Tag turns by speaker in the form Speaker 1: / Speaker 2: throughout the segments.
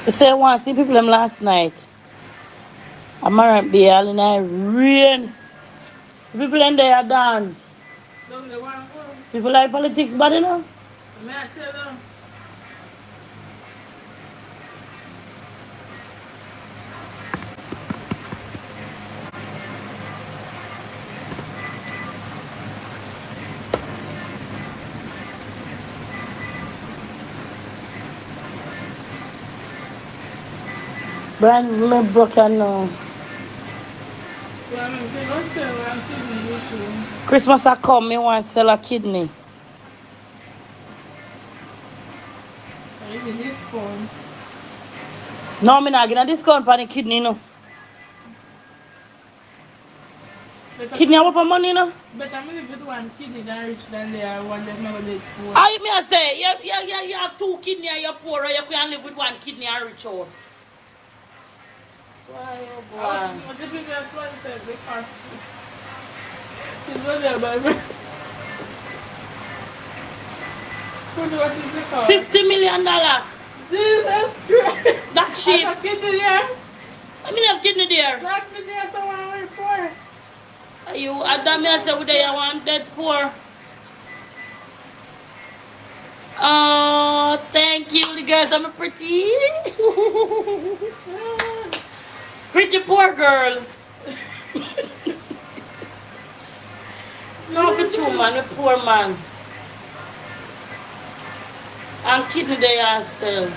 Speaker 1: You say I want to see people them last night. I'm around be all in the rain. People in there dance.
Speaker 2: Don't they want to go?
Speaker 1: People like politics, but you know.
Speaker 2: May I tell them?
Speaker 1: Brian, me broken now.
Speaker 2: Well, I mean, they don't sell one kidney usually.
Speaker 1: Christmas I come, me want to sell a kidney.
Speaker 2: I need this phone.
Speaker 1: No, me not getting a discount for the kidney, no. Kidney have up money, no?
Speaker 2: But I'm going to get one kidney that rich than they are one that's not going to be poor.
Speaker 1: I me I say, you have two kidney and you're poor, or you can live with one kidney and rich out. Why, oh boy.
Speaker 2: What's the biggest one that they cost? It's not there, baby. What is it called?
Speaker 1: $50 million.
Speaker 2: Jesus Christ.
Speaker 1: That cheap.
Speaker 2: Have a kidney there?
Speaker 1: I mean, have kidney there.
Speaker 2: Not me there, someone will poor.
Speaker 1: You, Adam, me I say, with you want dead poor. Oh, thank you, the girls. I'm a pretty. Pretty poor girl. No, for true, man. A poor man. And kidney they are sell.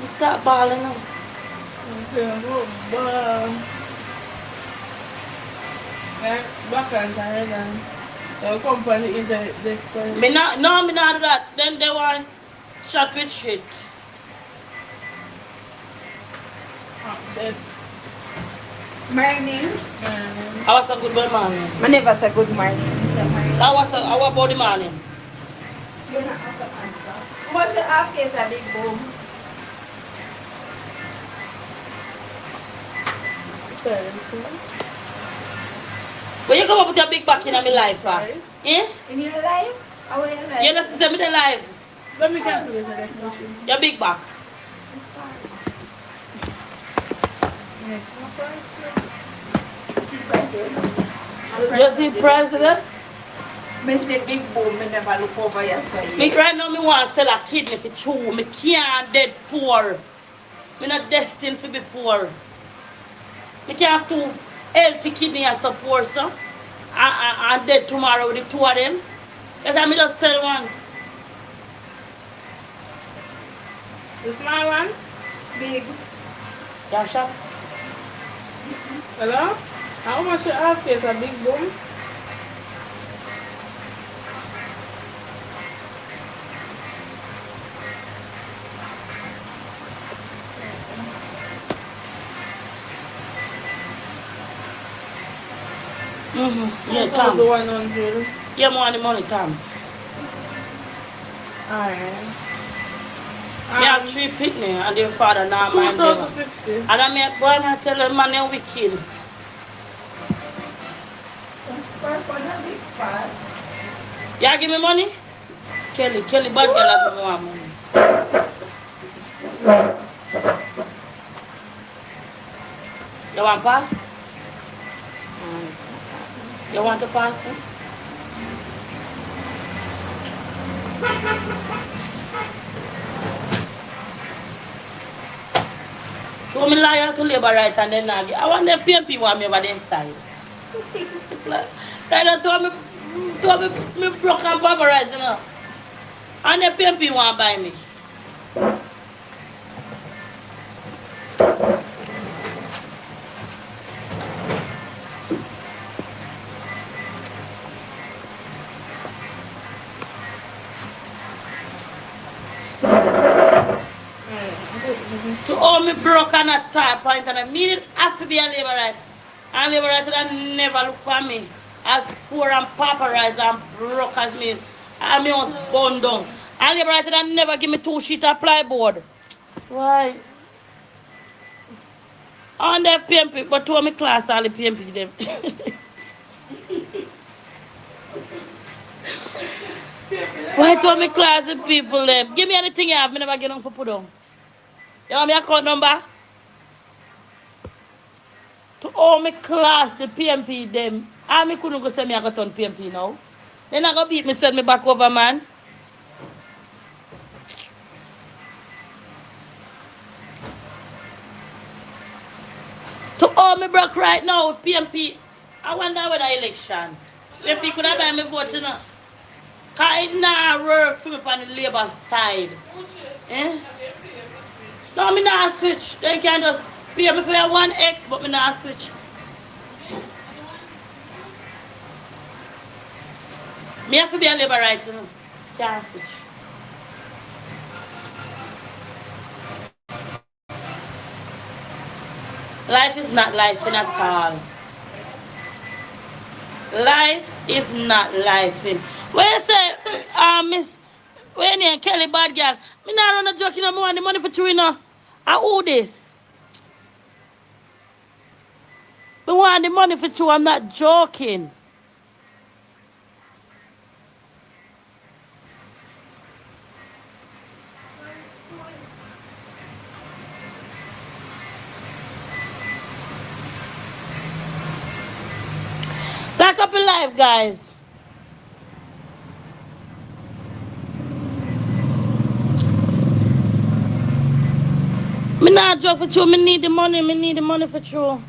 Speaker 1: You start balling now.
Speaker 2: Back and Thailand. The company in this place.
Speaker 1: Me not, no, me not do that. Then they want shot with shit.
Speaker 3: Morning.
Speaker 1: I was a good boy morning.
Speaker 3: I never say good morning.
Speaker 1: I was about the morning.
Speaker 3: You're not out of answer. What's the after a big boom?
Speaker 1: But you come up with your big back in my life, yeah?
Speaker 3: In your life? How are your life?
Speaker 1: You know, say me the life.
Speaker 2: Let me cancel this electrician.
Speaker 1: Your big back. You see president?
Speaker 3: Me say big boom, me never look over your side.
Speaker 1: Me right now me want to sell a kidney for true. Me can't dead poor. Me not destined to be poor. Me can't have two healthy kidney as a poor, so. And dead tomorrow with the two of them. Because I just sell one.
Speaker 2: The small one?
Speaker 3: Big.
Speaker 1: Yeah, shop.
Speaker 2: Hello? How much you have case a big boom?
Speaker 1: Yeah, Tom's.
Speaker 2: 100.
Speaker 1: Yeah, more the money, Tom's.
Speaker 2: Alright.
Speaker 1: Me have 3 pitney and their father now mind them.
Speaker 2: 2,050.
Speaker 1: And I make boy and I tell them man they're wicked. Yeah, give me money? Kelly, bad girl have me want money. You want pass? You want to pass this? So me loyal to labor right and then I want the PMP want me over the side. Right now me broke and barbarized, you know. And the PMP want buy me. To all me broke and a tie point and I mean have to be a labor right. And labor right that never look for me. As poor and pauperized and broke as me. And me was burned down. And labor right that never give me 2 sheets of plyboard. Why? And they have PMP, but 2 of my class all the PMP them. Why to me class the people them? Give me anything you have, me never get on for put on. You want me account number? To all me class, the PMP them. I me couldn't go send me I got on PMP now. Then I go beat me, send me back over, man. To all me broke right now with PMP. I wonder when the election. PMP could have buy me vote, you know. Cause it not work for me on the Labour side. Eh? No, me not switch. They can just pay me for your 1X, but me not switch. Me have to be a Labour right, you know. Can't switch. Life is not life at all. Life is not life. When you say, Miss, when you Kelly bad girl, me not run a joke, you know, me want the money for you, you know. I owe this. Me want the money for you, I'm not joking. Back up in life, guys. Me not joke for you, me need the money for you.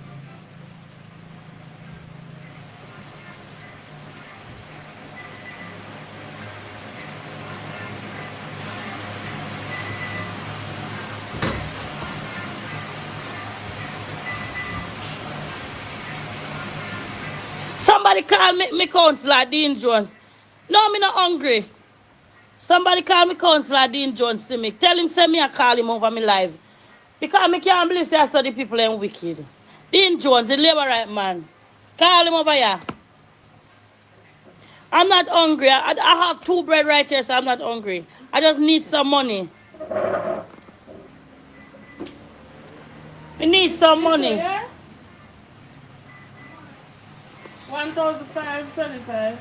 Speaker 1: Somebody call me counselor Dean Jones. No, me not hungry. Somebody call me counselor Dean Jones to me. Tell him send me a call him over me live. Because I can't believe I saw the people and wicked. Dean Jones, the labor right man. Call him over here. I'm not hungry. I have 2 bread right here, so I'm not hungry. I just need some money. We need some money.
Speaker 2: 1,525.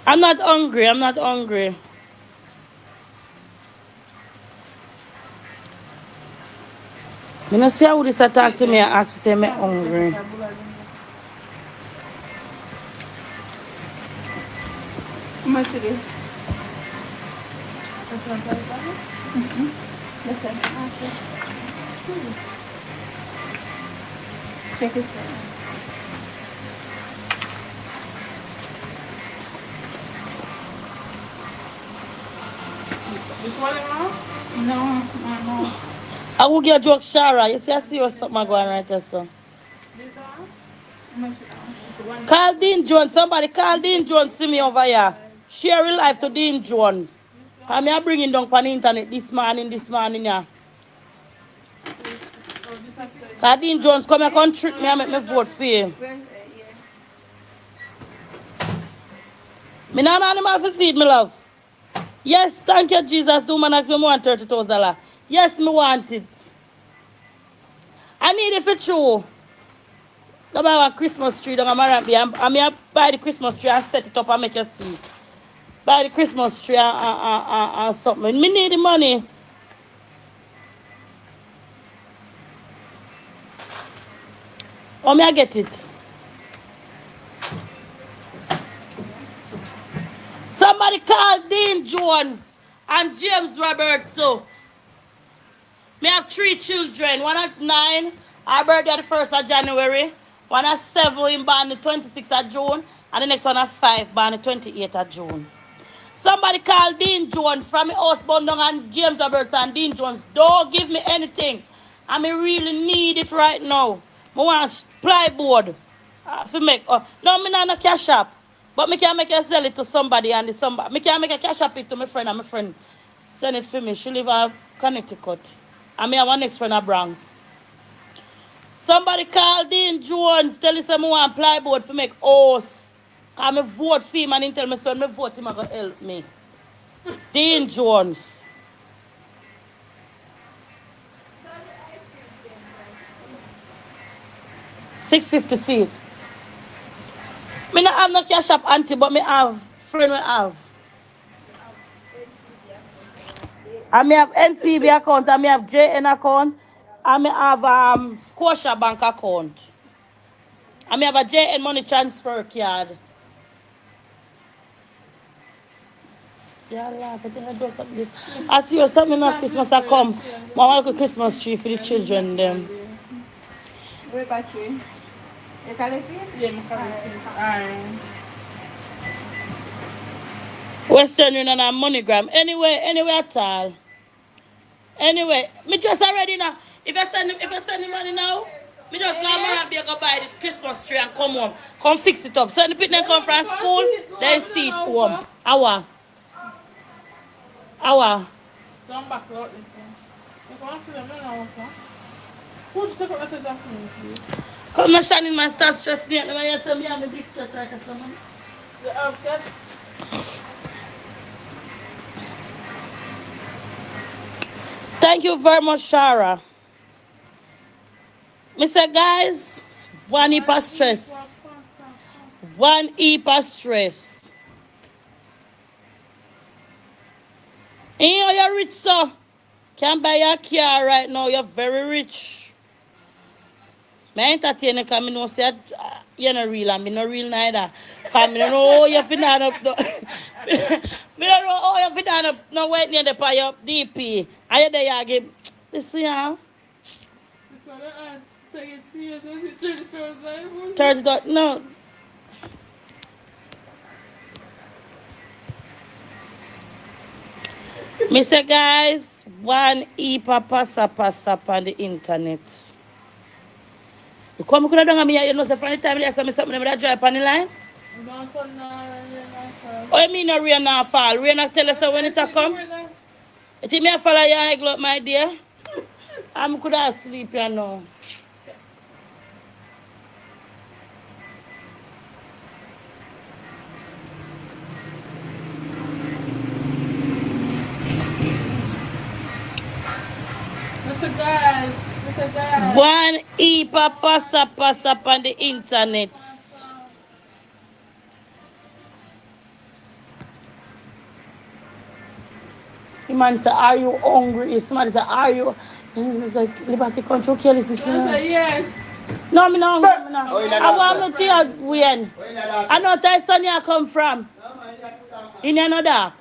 Speaker 1: I'm not hungry. I'm not hungry. I don't see how this attack to me and ask to say I'm hungry.
Speaker 3: How much it is? Listen. Check it out.
Speaker 2: This one now?
Speaker 3: No.
Speaker 1: I will get a joke, Shara. You see, I see what's something going right here, so.
Speaker 2: This one?
Speaker 3: How much it is?
Speaker 1: Call Dean Jones. Somebody call Dean Jones to me over here. Share your life to Dean Jones. Because I bring him down on the internet this morning, yeah. Because Dean Jones come here and trick me and make me vote for him. Me not animal for feed, me love. Yes, thank you, Jesus. Do man if you want $30,000. Yes, me want it. I need it for true. Go buy a Christmas tree. I'm going to buy the Christmas tree and set it up and make you see. Buy the Christmas tree and something. Me need the money. Or me I get it. Somebody call Dean Jones and James Roberts. So, me have 3 children. One at 9, our birthday the 1st of January. One at 7, born the 26th of June. And the next one at 5, born the 28th of June. Somebody call Dean Jones from my house, Bundong and James Roberts and Dean Jones. Don't give me anything. I really need it right now. I want plyboard to make. No, me not a cash app. But me can make a sell it to somebody and somebody. Me can make a cash app it to my friend and my friend send it for me. She live in Connecticut. And me have one next friend in Bronx. Somebody call Dean Jones. Tell him I want plyboard to make house. Because I vote for him and he tell me son, I vote him and go help me. Dean Jones. $650. Me not have no cash up auntie, but me have friend we have. I may have NCB account, I may have JN account, I may have Scotia Bank account. I may have a JN money transfer card. Yeah, laugh. I think I do something this. I see you something on Christmas I come. I want a Christmas tree for the children them.
Speaker 3: Where battery? You can lift it?
Speaker 2: Yeah, I can.
Speaker 1: Western Union and MoneyGram. Anyway at all. Anyway, me just already now. If I send the money now, me just go around and go buy the Christmas tree and come home. Come fix it up. Send the people come from school, then see it home. Hour.
Speaker 2: Come back out this one. You can't see them now. Who's the document, please?
Speaker 1: Come not stand in my start stress me. When you say me have a big stress like a someone.
Speaker 2: The outfit.
Speaker 1: Thank you very much, Shara. Mr. Guys, one heap of stress. One heap of stress. And you know you're rich, so can buy your car right now. You're very rich. I entertain you because I know say you're not real and I'm not real neither. Because I don't know how you're finna up. I don't know how you're finna up. No wait near the pay your DP. And you're there you give. Listen, yeah.
Speaker 2: Because the aunts take it serious and it's 30,000.
Speaker 1: 30,000. No. Mr. Guys, one heap of pass up on the internet. You come could have done me, you know, so from the time I saw me something that drive on the line. Oh, you mean no rain not fall? Rain not tell us when it come? You think me a follow your eye, my dear? I could have sleep, you know.
Speaker 2: Mr. Guys.
Speaker 1: One heap of pass up on the internet. The man said, are you hungry? Somebody said, are you? And he's like, liberty control careless.
Speaker 2: I said, yes.
Speaker 1: No, I'm not hungry. I want to tell you when. I know that son you come from. In another.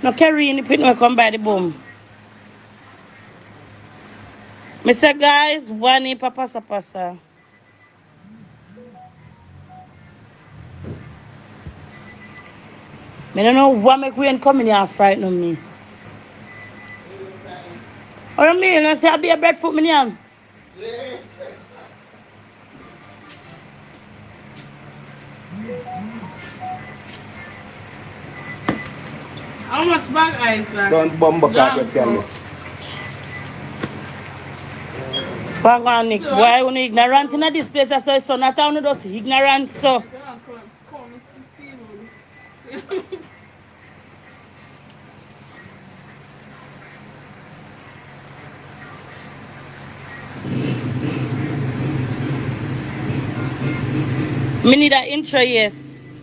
Speaker 1: No, carry in the pit, no come by the boom. Mr. Guys, one heap of passa. I don't know what make rain come in here and frighten me. What do you mean? I say I'll be a breadfruit, man.
Speaker 2: How much bag ice that?
Speaker 4: Don't bomb back at your camera.
Speaker 1: Nick, why are you ignorant in this place? I saw so not only those ignorant, so. Me need an intro, yes.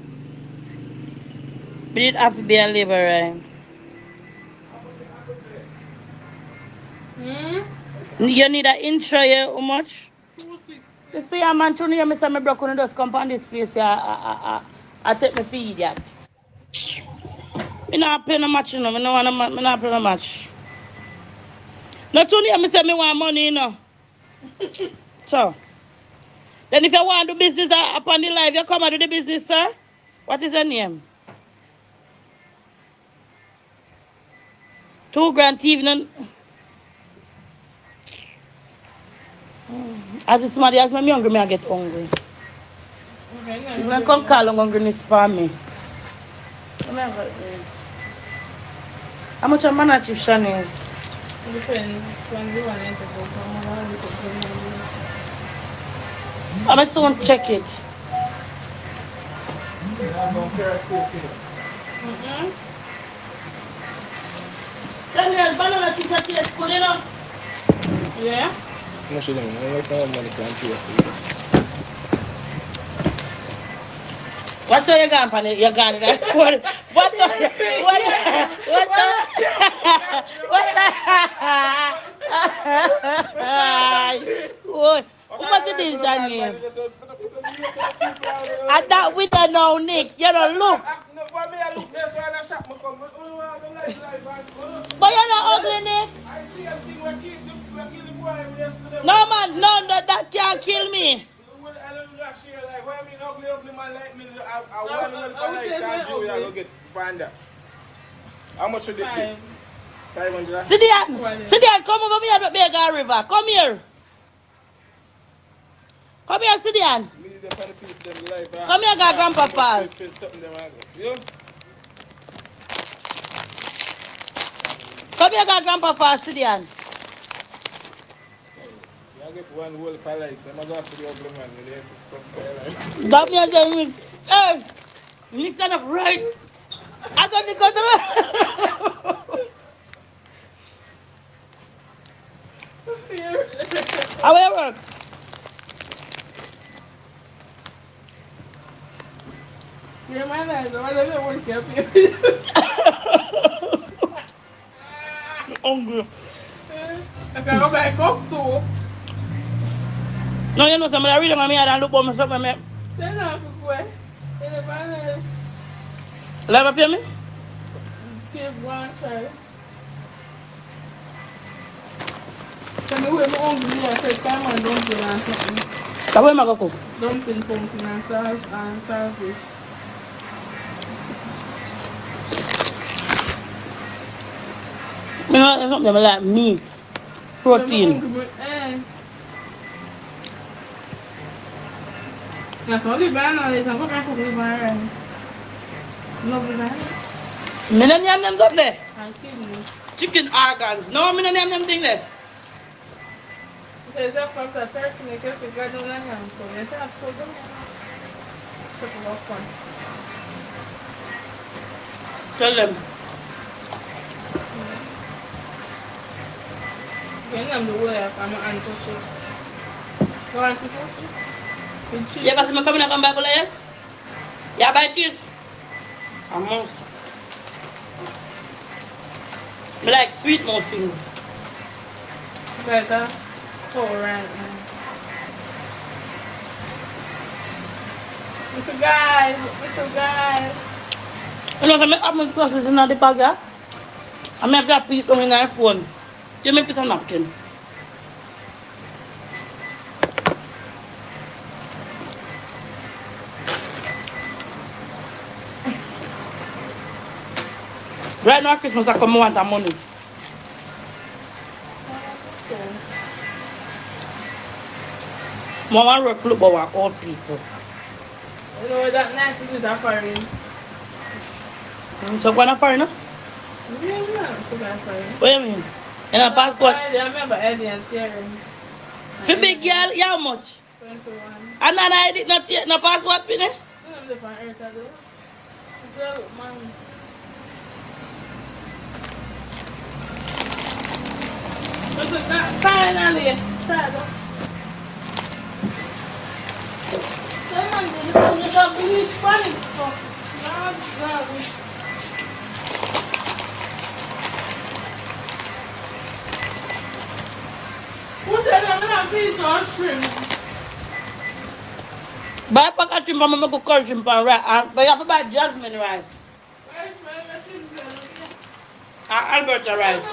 Speaker 1: Me need have to be a labor, right? You need an intro, yeah? How much?
Speaker 2: 260.
Speaker 1: You see, I'm man, to you, I broke on just come on this place, yeah. I take my feed, yeah. Me not play no match, you know. Me not play no match. No, to you, I say me want money, you know. So. Then if you want to do business upon the live, you come and do the business, sir. What is your name? 2 grand even. As somebody ask me, I'm hungry, I get hungry.
Speaker 2: Okay,
Speaker 1: You can come call on hungriness for me. How much a man chief Shan is?
Speaker 2: Depends. When you want to go,
Speaker 1: I'm going to soon check it. Samuel, banana chips are taste good, you know? Yeah?
Speaker 4: No, she don't. I like how money can pay for
Speaker 1: What's all you got, Panny? You got it. What's all what's all what much it is, Johnny? I thought we don't know, Nick. You don't look. But you're not ugly, Nick. No, man, no, that can't kill me.
Speaker 4: How much should it be? 500.
Speaker 1: Sidian, come over here to Bega River. Come here. Come here, Sidian. Come here, Grandpa Paul. Come here, Grandpa Paul, Sidian. Got me as a hey, mix that up right. I got the cut. However,
Speaker 2: you're my man, so I don't want to help you.
Speaker 1: hungry.
Speaker 2: I can go back up so.
Speaker 1: No, you know something. I really want me to look for myself.
Speaker 2: Then I have to go. Then I
Speaker 1: Love up me?
Speaker 2: give one try. Can you wear my hungry? I said, come on, dumpling and something.
Speaker 1: So where am I going to cook?
Speaker 2: Dumpling, pumpkin and saltfish.
Speaker 1: You know, there's something like meat, protein.
Speaker 2: That's all the banana is. I'm going to cook the banana. Love the banana.
Speaker 1: Me don't name them up there.
Speaker 2: And kidney.
Speaker 1: Chicken organs. No, me don't name them thing there.
Speaker 2: There's a couple of turkey, I guess it's got no onion. So let's have to go. Take a walk on.
Speaker 1: Tell them.
Speaker 2: I'm the way I'm an touch. Go on to touch it.
Speaker 1: You ever see me coming up and buy for you? Yeah, buy cheese. A mouse. I like sweet mouth things.
Speaker 2: Better. Oh, right now. Mr. Guys.
Speaker 1: You know, so I'm going to in the bag, yeah? I may have to put it on my phone. You may put a napkin. Right now, Christmas, I come want that money. Mama work for our old people.
Speaker 2: You know that nice to do that foreign.
Speaker 1: So, what a foreigner?
Speaker 2: Yeah, to that foreign.
Speaker 1: What do you mean? In a passport?
Speaker 2: I remember Eddie and Thierry.
Speaker 1: For big girl, how much?
Speaker 2: 21.
Speaker 1: And then I did not take no passport, Pinny?
Speaker 2: You know, live on Earth, I do. Well, man. Listen, finally, try that. Someone did it on the beach, funny. What's that? I'm gonna have pizza or shrimp.
Speaker 1: Buy a pack of shrimp and I'm going to cook shrimp and rice. But you have to buy jasmine rice. Alberta rice.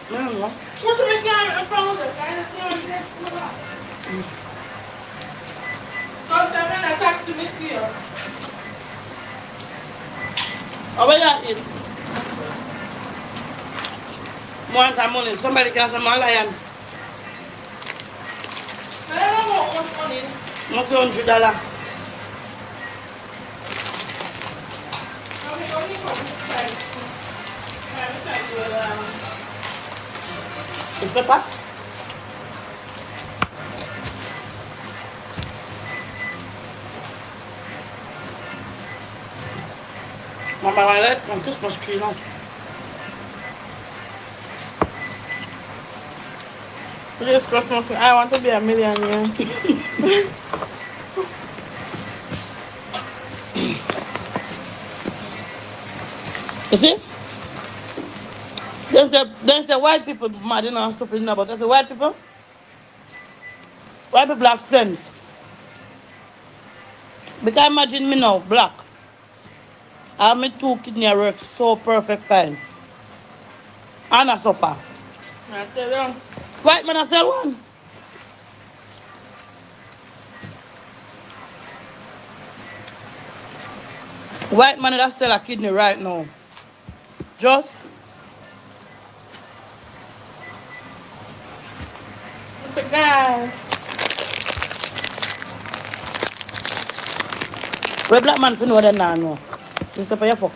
Speaker 2: What's the mechanic in front of the guy? Don't tell me that tax to me here.
Speaker 1: How about that eat? More than money. Somebody can say my lion.
Speaker 2: I don't know what money.
Speaker 1: Must be $100. It's pepper. Mama, I like my Christmas tree now.
Speaker 2: This Christmas, I want to be a millionaire.
Speaker 1: You see? There's the white people mad, you know, stupid, you know, but there's the white people have sense. Because imagine me now, black. I have my 2 kidney work so perfect fine. And I suffer.
Speaker 2: I tell you.
Speaker 1: White man I sell one. White man that sell a kidney right now. Just
Speaker 2: So guys,
Speaker 1: where black man for know them now know. Just for your fuck.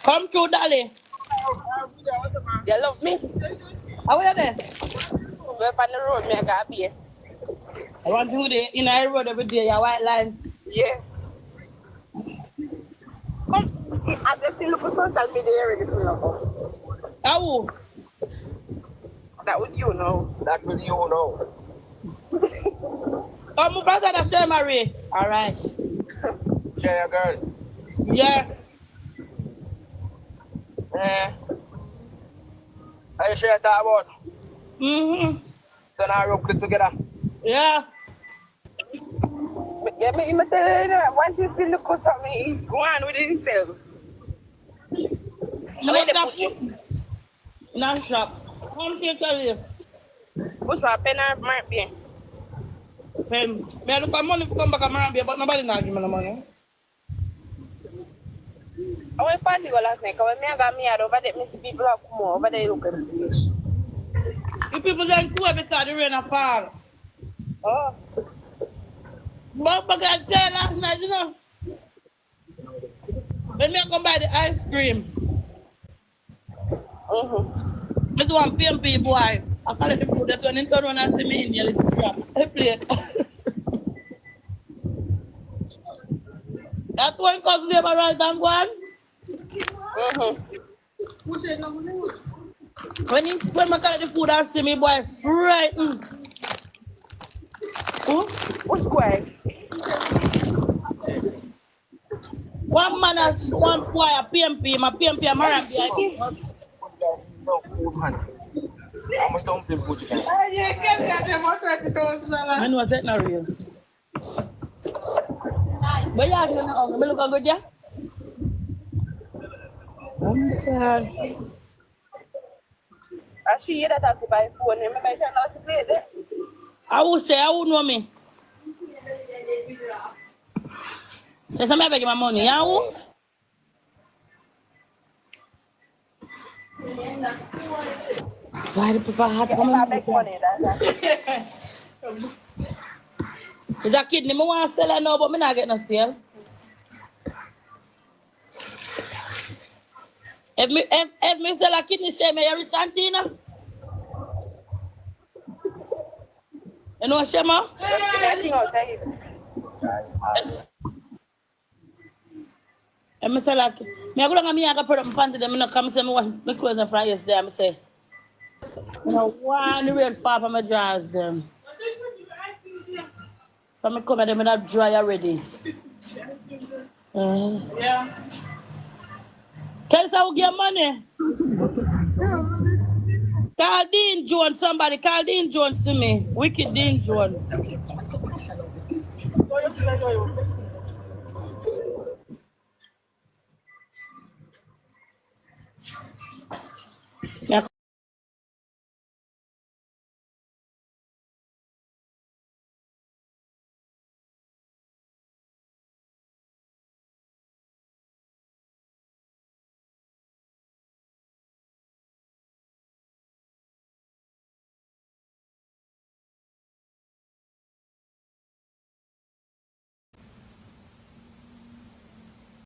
Speaker 1: Come through, Dolly.
Speaker 3: You love me?
Speaker 1: How are you there?
Speaker 3: We're on the road, me I got beer.
Speaker 1: I want to do in the road every day, your white line.
Speaker 3: Yeah. Come, I just look for social media already full of.
Speaker 1: How?
Speaker 3: That would you know.
Speaker 4: That will you know.
Speaker 1: Oh, my brother that's share Marie. All right.
Speaker 4: Share your girl.
Speaker 1: Yes.
Speaker 4: Are you sure you talk about?
Speaker 1: Mm-hmm.
Speaker 4: Then I rope it together.
Speaker 1: Yeah.
Speaker 3: Yeah, me tell you, once you see look for something, go on with himself.
Speaker 1: No,
Speaker 3: Where they
Speaker 1: that
Speaker 3: put you?
Speaker 1: in a shop. Come here, tell you.
Speaker 3: What's my pen and my pen?
Speaker 1: Me I look for money to come back and marry, but nobody not give me the money.
Speaker 3: I went party last night, because when I got me out over there, I see people have come over there look at me.
Speaker 1: You people don't go because the rain a fall.
Speaker 3: Oh.
Speaker 1: But I got jail last night, you know. When me come buy the ice cream, this one PMP boy. I call it the food that when he turn around and see me in the little shop. He play. That one cause labor right and one. When I call it the food and see me boy frightened. Who?
Speaker 3: What's quiet?
Speaker 1: One man has one boy a PMP, my PMP a Marambi.
Speaker 4: No food, man. How much dumpling put you in?
Speaker 2: I can't get them out
Speaker 1: I know that's not real. But yeah, you know, me look how good, yeah? Oh my God.
Speaker 3: I see you that have to buy phone, remember I turned out to play there.
Speaker 1: I would say, I would know me. Say somebody beg my money, yeah? Who? Why the people hard for me?
Speaker 3: I make money, that's
Speaker 1: Is that kidney? I want to sell it now, but I not get no sale. If me sell a kidney, share me every cantina. You know, Shema?
Speaker 3: just give me a thing out of here.
Speaker 1: And I say like, me I go down and I put up my panty, then I come say me want my clothes and fry yesterday. I say, you know, one real far from my drawers them. So I come and them not dry already.
Speaker 2: Yeah.
Speaker 1: Tell us how we get money. Call Dean Jones, somebody. Call Dean Jones to me. Wicked Dean Jones.